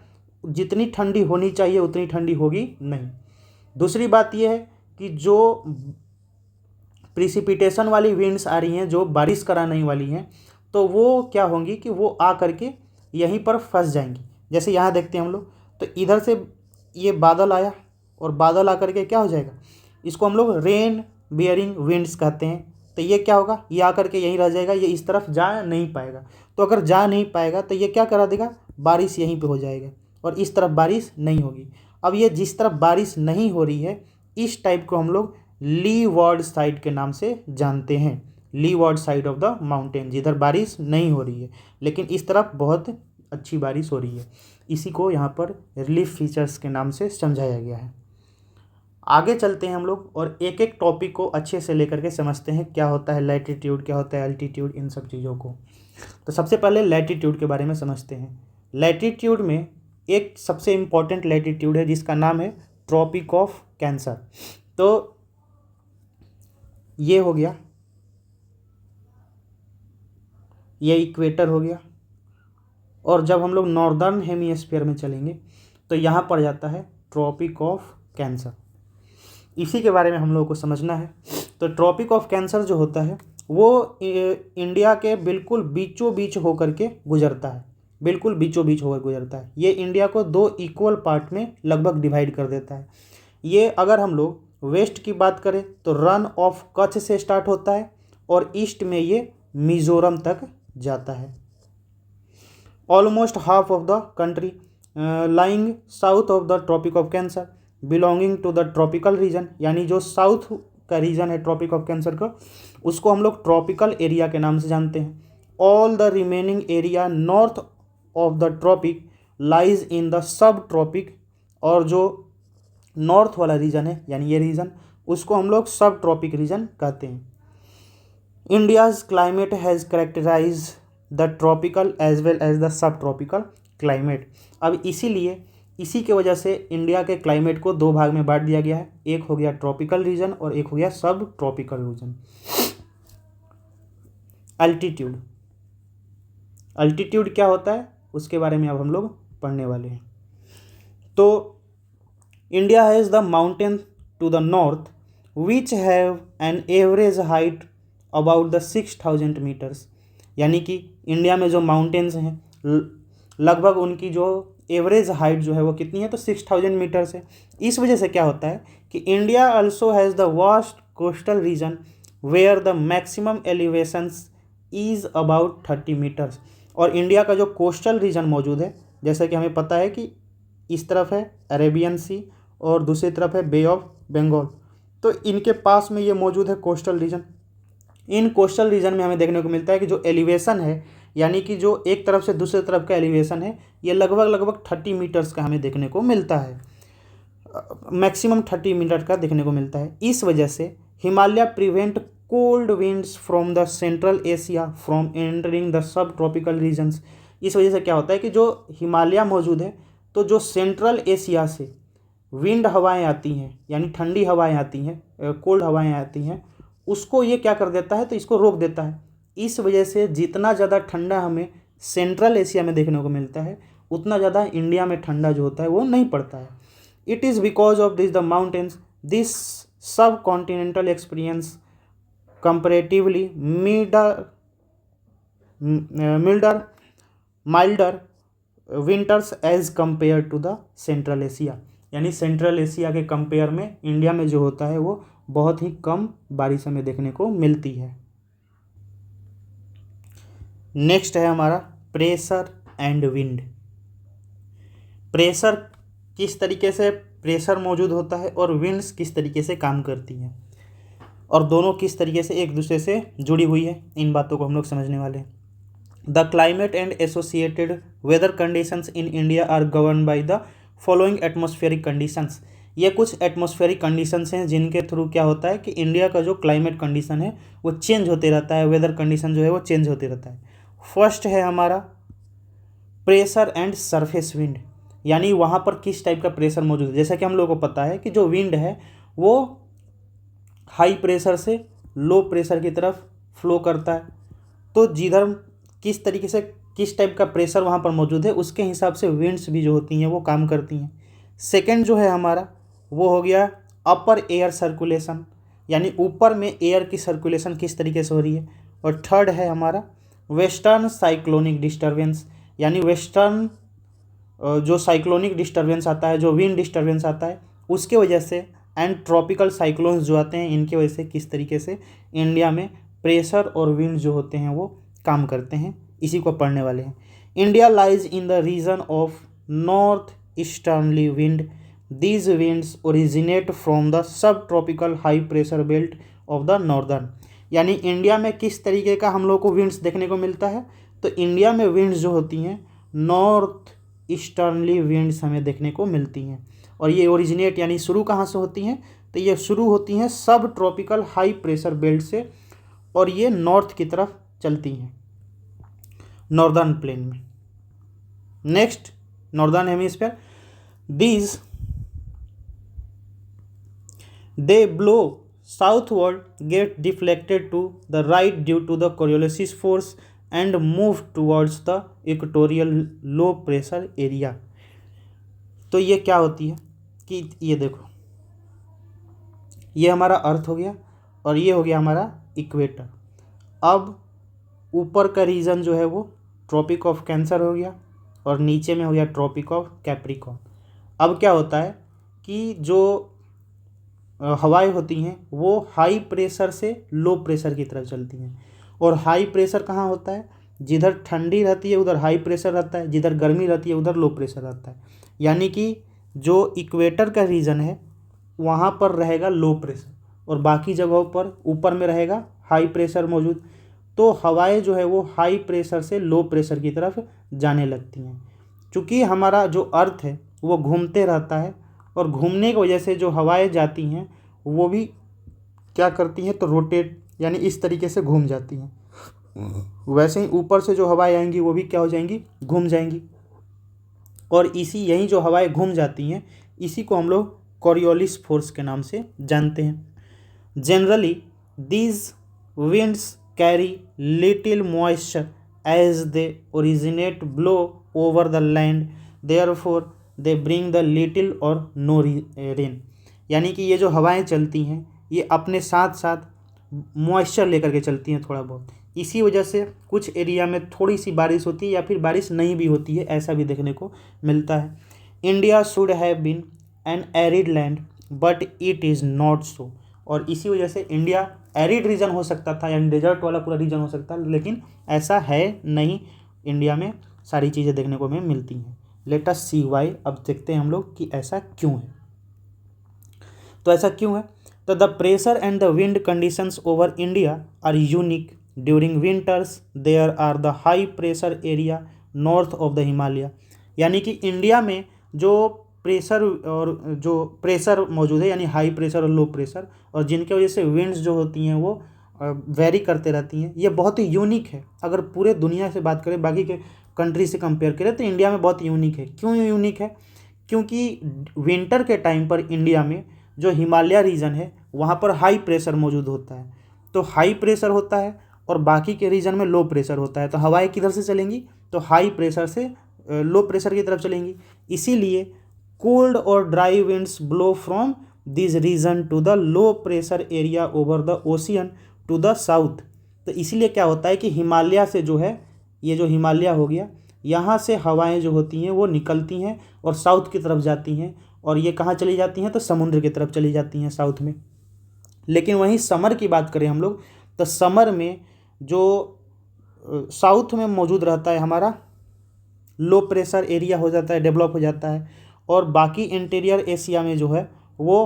जितनी ठंडी होनी चाहिए उतनी ठंडी होगी नहीं। दूसरी बात यह है कि जो प्रिसिपिटेशन वाली विंड्स आ रही हैं, जो बारिश कराने वाली हैं, तो वो क्या होंगी कि वो आ करके यहीं पर फंस जाएंगी। जैसे यहाँ देखते हैं हम लोग, तो इधर से ये बादल आया और बादल आ करके क्या हो जाएगा, इसको हम लोग रेन बियरिंग विंड्स कहते हैं। तो ये क्या होगा, ये आकर के यहीं रह जाएगा, ये इस तरफ जा नहीं पाएगा। तो अगर जा नहीं पाएगा तो ये क्या करा देगा, बारिश यहीं पे हो जाएगा और इस तरफ बारिश नहीं होगी। अब ये जिस तरफ बारिश नहीं हो रही है इस टाइप को हम लोग लीवार्ड साइड के नाम से जानते हैं। Leeward side of the mountain, जिधर बारिश नहीं हो रही है लेकिन इस तरफ बहुत अच्छी बारिश हो रही है, इसी को यहाँ पर रिलीफ फीचर्स के नाम से समझाया गया है। आगे चलते हैं हम लोग और एक एक टॉपिक को अच्छे से लेकर के समझते हैं, क्या होता है लैटिट्यूड, क्या होता है अल्टीट्यूड, इन सब चीज़ों को। तो सबसे पहले लैटिट्यूड के बारे में समझते हैं। लैटिट्यूड में एक सबसे इम्पॉर्टेंट लैटिट्यूड है जिसका नाम है ट्रॉपिक ऑफ कैंसर। तो ये हो गया, ये इक्वेटर हो गया, और जब हम लोग नॉर्दर्न हेमिस्फीयर में चलेंगे तो यहाँ पड़ जाता है ट्रॉपिक ऑफ कैंसर। इसी के बारे में हम लोगों को समझना है। तो ट्रॉपिक ऑफ कैंसर जो होता है वो इंडिया के बिल्कुल बीचों बीच होकर के गुजरता है, बिल्कुल बीचों बीच होकर गुजरता है। ये इंडिया को 2 इक्वल पार्ट में लगभग डिवाइड कर देता है। ये अगर हम लोग वेस्ट की बात करें तो रन ऑफ कच्छ से स्टार्ट होता है और ईस्ट में ये मिजोरम तक जाता है। Almost half of the country lying south of the tropic of cancer belonging to the tropical region, यानी जो साउथ का रीजन है ट्रॉपिक ऑफ कैंसर का, उसको हम लोग ट्रॉपिकल एरिया के नाम से जानते हैं। All the remaining area north of the tropic lies in the sub tropic, और जो नॉर्थ वाला रीजन है यानी ये रीजन, उसको हम लोग सब ट्रॉपिक रीजन कहते हैं। India's climate has characterise the tropical as well as the sub tropical climate. अब इसीलिए इसी के वजह से इंडिया के क्लाइमेट को 2 भाग में बांट दिया गया है, एक हो गया ट्रॉपिकल रीजन और एक हो गया सब ट्रॉपिकल रीजन। अल्टीट्यूड, अल्टीट्यूड क्या होता है उसके बारे में अब हम लोग पढ़ने वाले हैं। तो India has the mountain to the north which have an average height about the 6000 metres, यानी कि इंडिया में जो माउंटेन्स हैं लगभग उनकी जो एवरेज हाइट जो है वो कितनी है, तो 6000 मीटर्स है। इस वजह से क्या होता है कि India also has the vast coastal region where the maximum elevations is about 30 metres. और इंडिया का जो कोस्टल रीजन मौजूद है, जैसा कि हमें पता है कि इस तरफ है अरेबियन सी और दूसरी तरफ है बे ऑफ बंगाल, तो इनके पास में ये मौजूद है कोस्टल रीजन। इन कोस्टल रीजन में हमें देखने को मिलता है कि जो एलिवेशन है, यानी कि जो एक तरफ से दूसरे तरफ का एलिवेशन है, ये लगभग 30 मीटर्स का हमें देखने को मिलता है, मैक्सिमम 30 मीटर का देखने को मिलता है। इस वजह से Himalaya prevent cold winds from the central Asia from entering the sub tropical regions. इस वजह से क्या होता है कि जो हिमालय मौजूद है, तो जो सेंट्रल एशिया से विंड हवाएं आती हैं यानी ठंडी हवाएं आती हैं, कोल्ड हवाएं आती हैं, उसको ये क्या कर देता है, तो इसको रोक देता है। इस वजह से जितना ज़्यादा ठंडा हमें सेंट्रल एशिया में देखने को मिलता है, उतना ज़्यादा इंडिया में ठंडा जो होता है वो नहीं पड़ता है। It is because of this the mountains this subcontinental experience comparatively milder winters as compare to the central Asia, यानी सेंट्रल एशिया के कंपेयर में इंडिया में जो होता है वो बहुत ही कम बारिश हमें देखने को मिलती है। नेक्स्ट है हमारा प्रेशर एंड विंड। प्रेशर किस तरीके से प्रेशर मौजूद होता है और विंड्स किस तरीके से काम करती हैं, और दोनों किस तरीके से एक दूसरे से जुड़ी हुई है, इन बातों को हम लोग समझने वाले हैं। The climate and associated weather conditions in India are govern by the following atmospheric conditions. ये कुछ एटमॉस्फेरिक कंडीशंस हैं जिनके थ्रू क्या होता है कि इंडिया का जो क्लाइमेट कंडीशन है वो चेंज होते रहता है, वेदर कंडीशन जो है वो चेंज होते रहता है। फर्स्ट है हमारा प्रेशर एंड सरफेस विंड, यानी वहाँ पर किस टाइप का प्रेशर मौजूद है। जैसा कि हम लोगों को पता है कि जो विंड है वो हाई प्रेशर से लो प्रेशर की तरफ फ्लो करता है, तो जिधर किस तरीके से किस टाइप का प्रेशर वहाँ पर मौजूद है उसके हिसाब से विंड्स भी जो होती हैं वो काम करती हैं। सेकंड जो है हमारा वो हो गया अपर एयर सर्कुलेशन, यानी ऊपर में एयर की सर्कुलेशन किस तरीके से हो रही है। और थर्ड है हमारा वेस्टर्न साइक्लोनिक डिस्टर्बेंस, यानी वेस्टर्न जो साइक्लोनिक डिस्टर्बेंस आता है, जो विंड डिस्टर्बेंस आता है उसके वजह से, एंड ट्रॉपिकल साइक्लोन्स जो आते हैं इनके वजह से किस तरीके से इंडिया में प्रेशर और विंड जो होते हैं वो काम करते हैं, इसी को पढ़ने वाले हैं। India lies in the region of north easternly wind, these winds originate from the sub tropical high pressure belt of the northern. यानी इंडिया में किस तरीके का हम लोग को विंड्स देखने को मिलता है, तो इंडिया में विंड्स जो होती हैं नॉर्थ ईस्टर्नली विंड्स हमें देखने को मिलती हैं, और ये ओरिजिनेट यानी शुरू कहाँ से होती हैं, तो ये शुरू होती हैं सब ट्रॉपिकल हाई प्रेशर बेल्ट से, और ये नॉर्थ की तरफ चलती हैं नॉर्दर्न प्लेन में। Next northern hemisphere, these they blow southward, get deflected to the right due to the Coriolis force and move towards the equatorial low pressure area। तो ये क्या होती है कि ये देखो, ये हमारा अर्थ हो गया और ये हो गया हमारा इक्वेटर। अब ऊपर का रीजन जो है वो ट्रॉपिक ऑफ कैंसर हो गया और नीचे में हो गया ट्रॉपिक ऑफ कैप्रिकॉर्न। अब क्या होता है कि जो हवाएं होती हैं वो हाई प्रेशर से लो प्रेशर की तरफ चलती हैं। और हाई प्रेशर कहाँ होता है? जिधर ठंडी रहती है उधर हाई प्रेशर रहता है, जिधर गर्मी रहती है उधर लो प्रेशर रहता है। यानी कि जो इक्वेटर का रीजन है वहाँ पर रहेगा लो प्रेशर और बाकी जगहों पर ऊपर में रहेगा हाई प्रेशर मौजूद। तो हवाएं जो है वो हाई प्रेशर से लो प्रेशर की तरफ जाने लगती हैं। चूँकि हमारा जो अर्थ है वो घूमते रहता है और घूमने की वजह से जो हवाएं जाती हैं वो भी क्या करती हैं, तो रोटेट, यानी इस तरीके से घूम जाती हैं। वैसे ही ऊपर से जो हवाएं आएंगी वो भी क्या हो जाएंगी, घूम जाएंगी। और यही जो हवाएं घूम जाती हैं इसी को हम लोग कॉरियोलिस फोर्स के नाम से जानते हैं। Generally these winds carry little moisture as they originate blow over the land, therefore they bring the little और नो रेन। यानी कि ये जो हवाएं चलती हैं ये अपने साथ साथ मॉइस्चर लेकर के चलती हैं थोड़ा बहुत। इसी वजह से कुछ एरिया में थोड़ी सी बारिश होती है या फिर बारिश नहीं भी होती है, ऐसा भी देखने को मिलता है। India should have been an arid land but it is not so. और इसी वजह से इंडिया एरिड रीजन हो सकता था, यानी डेजर्ट वाला पूरा रीजन हो सकता है, लेकिन ऐसा है नहीं। इंडिया में सारी चीज़ें देखने को हमें मिलती हैं। लेट अस सी वाई। अब देखते हैं हम लोग कि ऐसा क्यों है। तो ऐसा क्यों है? तो the pressure and the wind conditions over India are unique. During winters there are the high pressure area north of the Himalaya. यानी कि इंडिया में जो प्रेशर और जो प्रेशर मौजूद है, यानी हाई प्रेशर और लो प्रेशर, और जिनके वजह से विंड्स जो होती हैं वो वेरी करते रहती हैं, ये बहुत ही यूनिक है। अगर पूरे दुनिया से बात करें, बाकी के कंट्री से कंपेयर करें, तो इंडिया में बहुत यूनिक है। क्यों यूनिक है? क्योंकि विंटर के टाइम पर इंडिया में जो हिमालय रीजन है वहाँ पर हाई प्रेशर मौजूद होता है। तो हाई प्रेशर होता है और बाकी के रीजन में लो प्रेशर होता है। तो हवाएं किधर से चलेंगी? तो हाई प्रेशर से लो प्रेशर की तरफ चलेंगी। इसीलिए कोल्ड और dry winds blow from this region to the low pressure area over the ocean to the south. तो इसीलिए क्या होता है कि हिमालय से जो है, ये जो हिमालय हो गया, यहाँ से हवाएं जो होती हैं वो निकलती हैं और साउथ की तरफ जाती हैं। और ये कहाँ चली जाती हैं? तो समुद्र की तरफ चली जाती हैं साउथ में। लेकिन वहीं समर की बात करें हम लोग, तो समर में जो साउथ में मौजूद रहता है हमारा लो प्रेशर एरिया हो जाता है, डेवलप हो जाता है। और बाकी इंटीरियर एशिया में जो है वो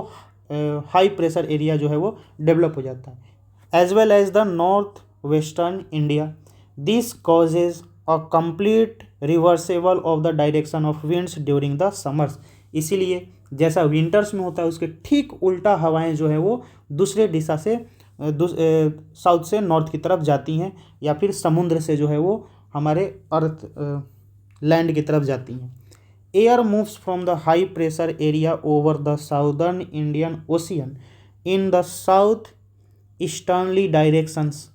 हाई प्रेशर एरिया जो है वो डेवलप हो जाता है। As well as the north western India, this causes a complete reversible of the direction of winds during the summers. इसीलिए जैसा विंटर्स में होता है उसके ठीक उल्टा हवाएं जो है वो दूसरे दिशा से साउथ से नॉर्थ की तरफ जाती हैं, या फिर समुद्र से जो है वो हमारे अर्थ लैंड की तरफ जाती हैं। Air moves from the high pressure area over the southern Indian ocean in the south easterly directions,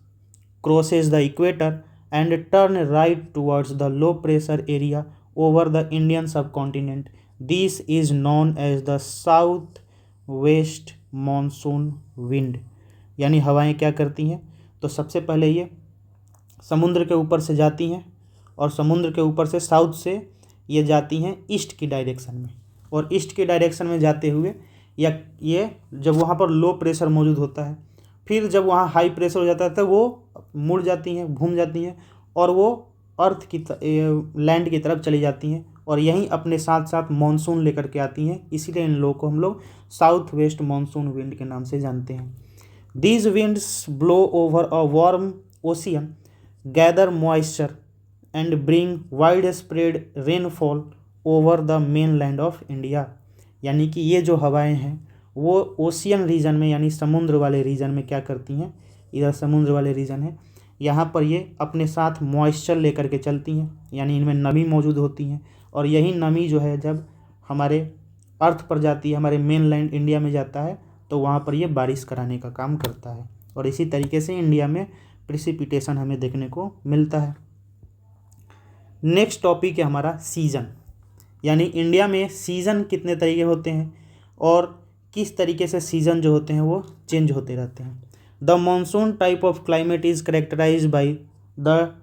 crosses the equator and turn right towards the low pressure area over the Indian subcontinent. This is known as the south west monsoon wind। यानी हवाएं क्या करती हैं? तो सबसे पहले ये समुद्र के ऊपर से जाती हैं और समुद्र के ऊपर से साउथ से ये जाती हैं ईस्ट की डायरेक्शन में। और ईस्ट की डायरेक्शन में जाते हुए या ये जब वहाँ पर लो प्रेशर मौजूद होता है, फिर जब वहाँ हाई प्रेशर हो जाता है तो वो मुड़ जाती हैं, घूम जाती हैं और वो अर्थ की लैंड की तरफ चली जाती हैं और यहीं अपने साथ साथ मानसून लेकर के आती हैं। इसीलिए इन लोगों को हम लोग साउथ वेस्ट मानसून विंड के नाम से जानते हैं। These winds blow over a warm ocean, gather moisture and bring wide spread rainfall over the main land of India. यानी कि ये जो हवाएं हैं वो ओशियन रीजन में, यानी समुद्र वाले रीजन में क्या करती हैं? इधर समुद्र वाले रीजन है, यहाँ पर ये अपने साथ मॉइस्चर लेकर के चलती हैं, यानी इनमें नमी मौजूद होती हैं। और यही नमी जो है जब हमारे अर्थ पर जाती है, हमारे मेन लैंड इंडिया में जाता है, तो वहाँ पर ये बारिश कराने का काम करता है। और इसी तरीके से इंडिया में प्रिसिपिटेशन हमें देखने को मिलता है। नेक्स्ट टॉपिक है हमारा सीजन। यानी इंडिया में सीज़न कितने तरीके होते हैं और किस तरीके से सीज़न जो होते हैं वो चेंज होते रहते हैं। The monsoon type of climate is characterise by the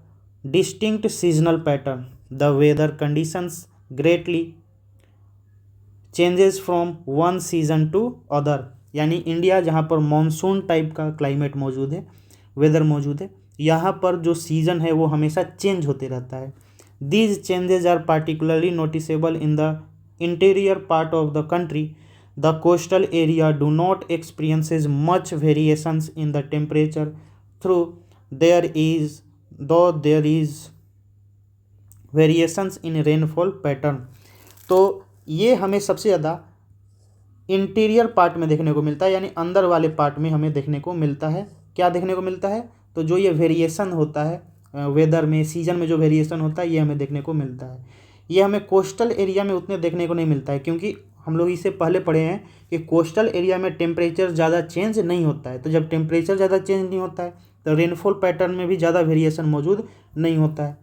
distinct seasonal pattern, the weather conditions greatly changes from one season to other. यानी इंडिया जहाँ पर मानसून टाइप का क्लाइमेट मौजूद है, वेदर मौजूद है, यहाँ पर जो सीज़न है वो हमेशा चेंज होते रहता है। These changes are particularly noticeable in the interior part of the country. The coastal area do not experiences much variations in the temperature through there is variations in rainfall pattern. तो ये हमें सबसे ज़्यादा interior part में देखने को मिलता है, यानी अंदर वाले पार्ट में हमें देखने को मिलता है। क्या देखने को मिलता है? तो जो ये वेरिएशन होता है वेदर में, सीजन में जो वेरिएशन होता है, ये हमें देखने को मिलता है। ये हमें कोस्टल एरिया में उतने देखने को नहीं मिलता है, क्योंकि हम लोग इससे पहले पढ़े हैं कि कोस्टल एरिया में टेम्परेचर ज़्यादा चेंज नहीं होता है। तो जब टेम्परेचर ज़्यादा चेंज नहीं होता है तो रेनफॉल पैटर्न में भी ज़्यादा वेरिएशन मौजूद नहीं होता है।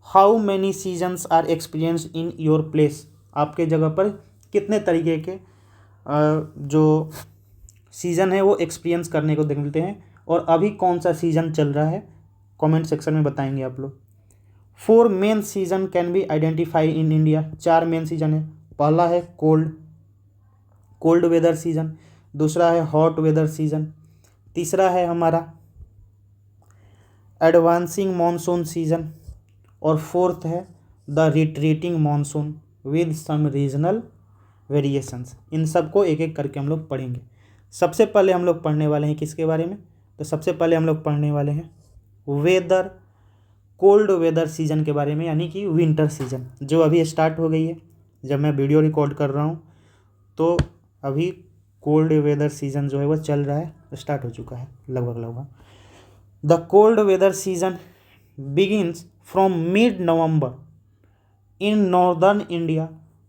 How many seasons are experience in your place? आपके जगह पर कितने तरीके के जो सीज़न है वो एक्सपीरियंस करने को देख मिलते हैं, और अभी कौन सा सीज़न चल रहा है कमेंट सेक्शन में बताएंगे आप लोग। 4 main season can be identify in India. 4 main season है। पहला है कोल्ड वेदर सीजन, दूसरा है हॉट वेदर सीजन, तीसरा है हमारा एडवांसिंग मानसून सीजन, और फोर्थ है the retreating monsoon with some regional variations. इन सब को एक एक करके हम लोग पढ़ेंगे। सबसे पहले हम लोग पढ़ने वाले हैं किसके बारे में? तो सबसे पहले हम लोग पढ़ने वाले हैं कोल्ड वेदर सीजन के बारे में, यानी कि विंटर सीजन जो अभी स्टार्ट हो गई है। जब मैं वीडियो रिकॉर्ड कर रहा हूँ तो अभी कोल्ड वेदर सीजन जो है वो चल रहा है, स्टार्ट हो चुका है लगभग। The cold weather season begins from mid November in northern India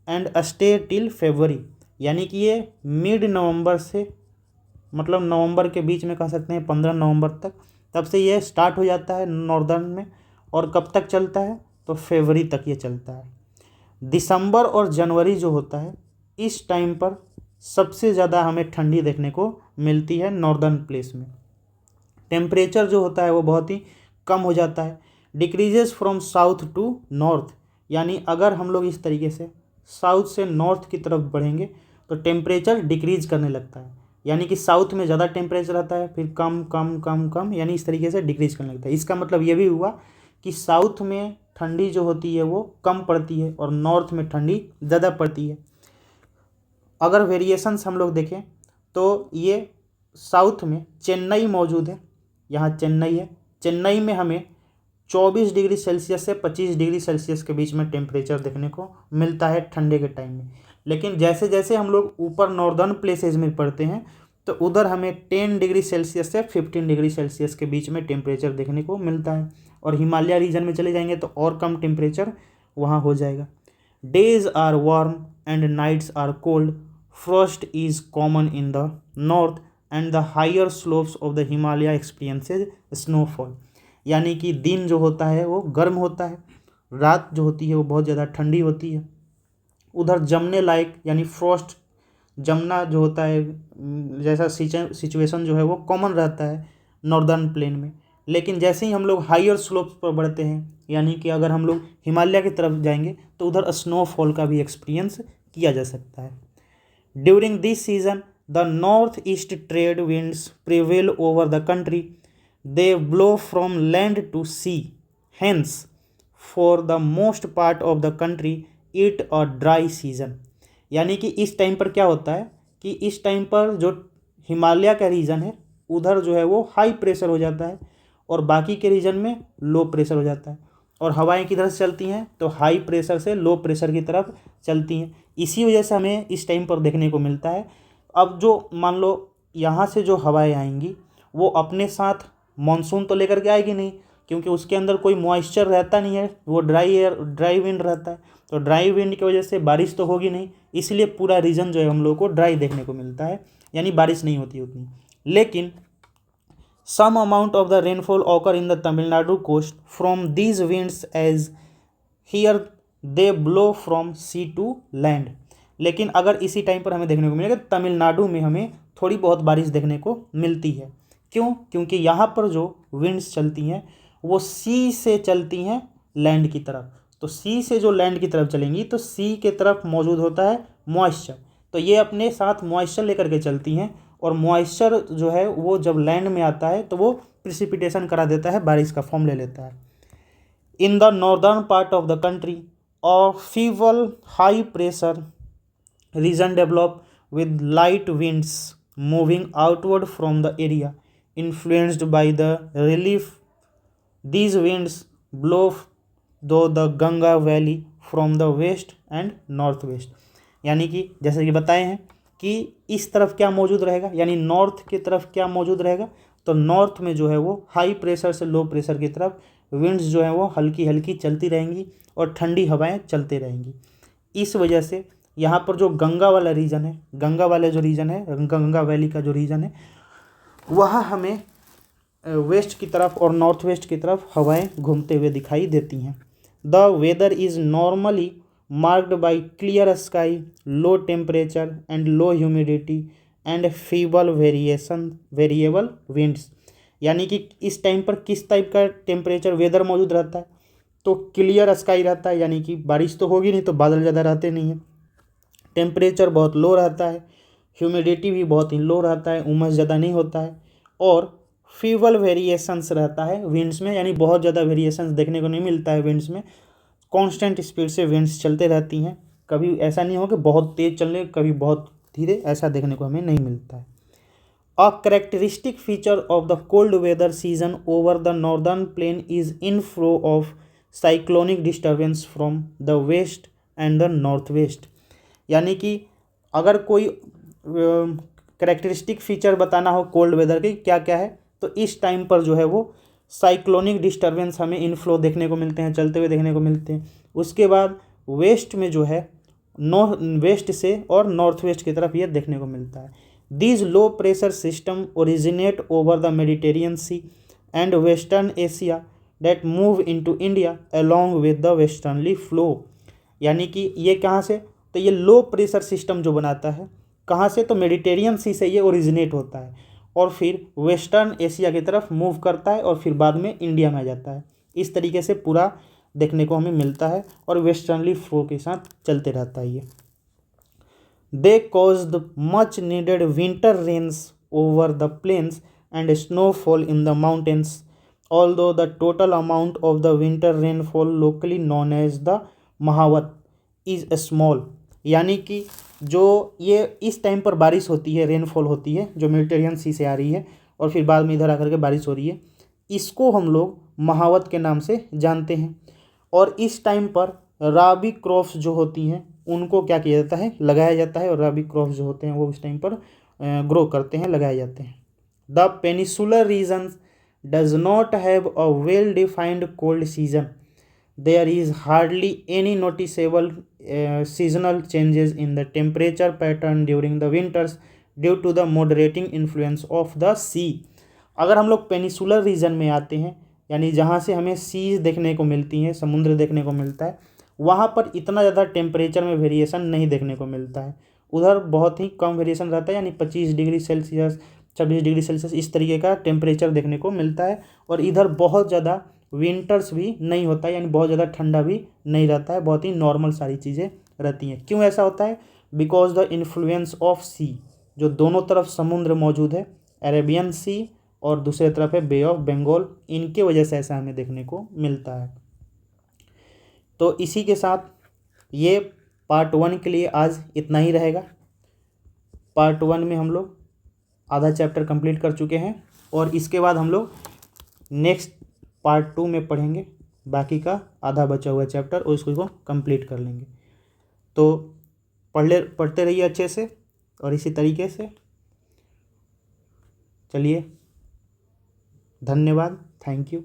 and stay till February. यानी कि ये मिड नवंबर से, मतलब नवंबर के बीच में कह सकते हैं 15 नवंबर तक, तब से ये स्टार्ट हो जाता है नॉर्दर्न में, और कब तक चलता है? तो फरवरी तक ये चलता है। दिसंबर और जनवरी जो होता है, इस टाइम पर सबसे ज़्यादा हमें ठंडी देखने को मिलती है नॉर्दर्न प्लेस में। टेम्परेचर जो होता है वो बहुत ही कम हो जाता है। Decreases from south to north, यानी अगर हम लोग इस तरीके से साउथ से नॉर्थ की तरफ बढ़ेंगे तो टेम्परेचर डिक्रीज करने लगता है। यानी कि साउथ में ज़्यादा टेम्परेचर रहता है, फिर कम कम कम कम, यानी इस तरीके से डिक्रीज करने लगता है। इसका मतलब ये भी हुआ कि साउथ में ठंडी जो होती है वो कम पड़ती है और नॉर्थ में ठंडी ज़्यादा पड़ती है। अगर वेरिएशंस हम लोग देखें तो ये साउथ में चेन्नई मौजूद है, यहाँ चेन्नई है। चेन्नई में हमें 24 डिग्री सेल्सियस से 25 डिग्री सेल्सियस के बीच में टेम्परेचर देखने को मिलता है ठंडे के टाइम में। लेकिन जैसे जैसे हम लोग ऊपर नॉर्दर्न प्लेसेस में पढ़ते हैं तो उधर हमें 10 डिग्री सेल्सियस से 15 डिग्री सेल्सियस के बीच में टेम्परेचर देखने को मिलता है, और हिमालय रीजन में चले जाएंगे तो और कम टेम्परेचर वहाँ हो जाएगा। Days are warm and nights are cold. Frost is common in the north and the higher slopes of the Himalaya experiences snowfall. यानी कि दिन जो होता है वो गर्म होता है, रात जो होती है वो बहुत ज़्यादा ठंडी होती है। उधर जमने लायक, यानी फ्रॉस्ट जमना जो होता है, जैसा सिचुएशन जो है वो कॉमन रहता है नॉर्दर्न प्लेन में। लेकिन जैसे ही हम लोग हायर स्लोप्स पर बढ़ते हैं, यानी कि अगर हम लोग हिमालय की तरफ जाएंगे तो उधर स्नोफॉल का भी एक्सपीरियंस किया जा सकता है। During this season the north east trade winds prevail over the country. They blow from land to sea. Hence, for the most part of the country, it a dry season. यानी कि इस time पर क्या होता है कि इस time पर जो हिमालय का रीजन है उधर जो है वो हाई प्रेशर हो जाता है, और बाकी के रीजन में लो प्रेशर हो जाता है, और हवाएं किधर से चलती हैं? तो हाई प्रेशर से लो प्रेशर की तरफ चलती हैं। इसी वजह से हमें इस टाइम पर देखने को मिलता है। अब जो मान लो यहाँ से जो हवाएं आएंगी वो अपने साथ मानसून तो लेकर के आएगी नहीं, क्योंकि उसके अंदर कोई मॉइस्चर रहता नहीं है, वो ड्राई विंड रहता है। तो ड्राई विंड की वजह से बारिश तो होगी नहीं, इसलिए पूरा रीजन जो है हम लोग को ड्राई देखने को मिलता है, यानी बारिश नहीं होती उतनी। लेकिन some amount of the rainfall occur in the Tamil Nadu coast from these winds as here they blow from sea to land. लेकिन अगर इसी टाइम पर हमें देखने को मिलेगा तमिलनाडु में हमें थोड़ी बहुत बारिश देखने को मिलती है। क्यों? क्योंकि यहाँ पर जो विंड्स चलती हैं वो सी से चलती हैं लैंड की तरफ। तो सी से जो लैंड की तरफ चलेंगी तो सी के तरफ मौजूद होता है मॉइस्चर, तो ये अपने साथ मॉइस्चर लेकर के चलती हैं, और मॉइस्चर जो है वो जब लैंड में आता है तो वो प्रिसिपिटेशन करा देता है, बारिश का फॉर्म ले लेता है। In the northern part of the country a feeble high pressure region develop with light winds moving outward from the area influenced by the relief. These winds blow through the Ganga valley from the west and northwest। यानी कि जैसे कि बताए हैं कि इस तरफ क्या मौजूद रहेगा, यानी नॉर्थ की तरफ क्या मौजूद रहेगा, तो नॉर्थ में जो है वो हाई प्रेशर से लो प्रेशर की तरफ विंड्स जो है वो हल्की हल्की चलती रहेंगी और ठंडी हवाएं चलती रहेंगी। इस वजह से यहाँ पर जो गंगा वाला रीजन है, गंगा वाला जो रीजन है, गंगा वैली का जो रीजन है, वह हमें वेस्ट की तरफ और नॉर्थ वेस्ट की तरफ हवाएं घूमते हुए दिखाई देती हैं। The weather is normally marked by clear sky, low temperature and low humidity and feeble variable winds. यानी कि इस टाइम पर किस टाइप का टेम्परेचर वेदर मौजूद रहता है, तो क्लियर स्काई रहता है, यानी कि बारिश तो होगी नहीं तो बादल ज़्यादा रहते नहीं हैं। टेम्परेचर बहुत लो रहता है, ह्यूमिडिटी भी बहुत ही लो रहता है, उमस ज़्यादा नहीं होता है, और फीवल वेरिएशंस रहता है विंड्स में, यानी बहुत ज़्यादा वेरिएशंस देखने को नहीं मिलता है विंड्स में। कांस्टेंट स्पीड से विंड्स चलते रहती हैं, कभी ऐसा नहीं हो कि बहुत तेज़ चलने कभी बहुत धीरे, ऐसा देखने को हमें नहीं मिलता है। A characteristic feature of the cold weather season over the northern plain is inflow of cyclonic disturbance from the west and the north west. यानी कि अगर कोई कैरेक्टरिस्टिक फीचर बताना हो कोल्ड वेदर के क्या क्या है, तो इस टाइम पर जो है वो साइक्लोनिक डिस्टर्बेंस हमें इनफ्लो देखने को मिलते हैं, चलते हुए देखने को मिलते हैं। उसके बाद वेस्ट में जो है वेस्ट से और नॉर्थ वेस्ट की तरफ ये देखने को मिलता है। These low pressure system originate over the Mediterranean sea and western Asia that move into India along with the westernly flow. यानी कि ये कहाँ से, तो ये लो प्रेशर सिस्टम जो बनाता है कहाँ से, तो मेडिटेरियन सी से ये ओरिजिनेट होता है और फिर वेस्टर्न एशिया की तरफ मूव करता है और फिर बाद में इंडिया में आ जाता है। इस तरीके से पूरा देखने को हमें मिलता है और वेस्टर्नली फ्लो के साथ चलते रहता है ये। They caused much needed winter rains over the plains and snowfall in the mountains, although the total amount of the winter rainfall locally known as the mahawat is small. यानी कि जो ये इस टाइम पर बारिश होती है, रेनफॉल होती है जो मेडिटेरियन सी से आ रही है और फिर बाद में इधर आकर के बारिश हो रही है, इसको हम लोग महावत के नाम से जानते हैं। और इस टाइम पर राबी क्रॉप्स जो होती हैं उनको क्या किया जाता है, लगाया जाता है, और राबी क्रॉप्स जो होते हैं वो इस टाइम पर ग्रो करते हैं, लगाए जाते हैं। The peninsular region does not have a well defined cold season. There is hardly any noticeable seasonal changes in the temperature pattern during the winters due to the moderating influence of the sea। अगर हम लोग peninsular reason में आते हैं, यानी जहाँ से हमें सीज देखने को मिलती हैं, समुद्र देखने को मिलता है, वहाँ पर इतना ज़्यादा टेम्परेचर में वेरिएशन नहीं देखने को मिलता है। उधर बहुत ही कम वेरिएशन रहता है, यानी 25 डिग्री सेल्सियस 26 डिग्री सेल्सियस इस तरीके का टेम्परेचर देखने को मिलता है। और इधर बहुत ज़्यादा विंटर्स भी नहीं होता है, यानी बहुत ज़्यादा ठंडा भी नहीं रहता है, बहुत ही नॉर्मल सारी चीज़ें रहती हैं। क्यों ऐसा होता है? बिकॉज द इन्फ्लुएंस ऑफ सी, जो दोनों तरफ समुद्र मौजूद है, अरेबियन सी और दूसरी तरफ है बे ऑफ बंगाल, इनके वजह से ऐसा हमें देखने को मिलता है। तो इसी के साथ ये पार्ट 1 के लिए आज इतना ही रहेगा। पार्ट 1 में हम लोग आधा चैप्टर कंप्लीट कर चुके हैं और इसके बाद हम लोग नेक्स्ट पार्ट 2 में पढ़ेंगे बाकी का आधा बचा हुआ चैप्टर और इसको कंप्लीट कर लेंगे। तो पढ़ते रहिए अच्छे से और इसी तरीके से। चलिए, धन्यवाद, थैंक यू।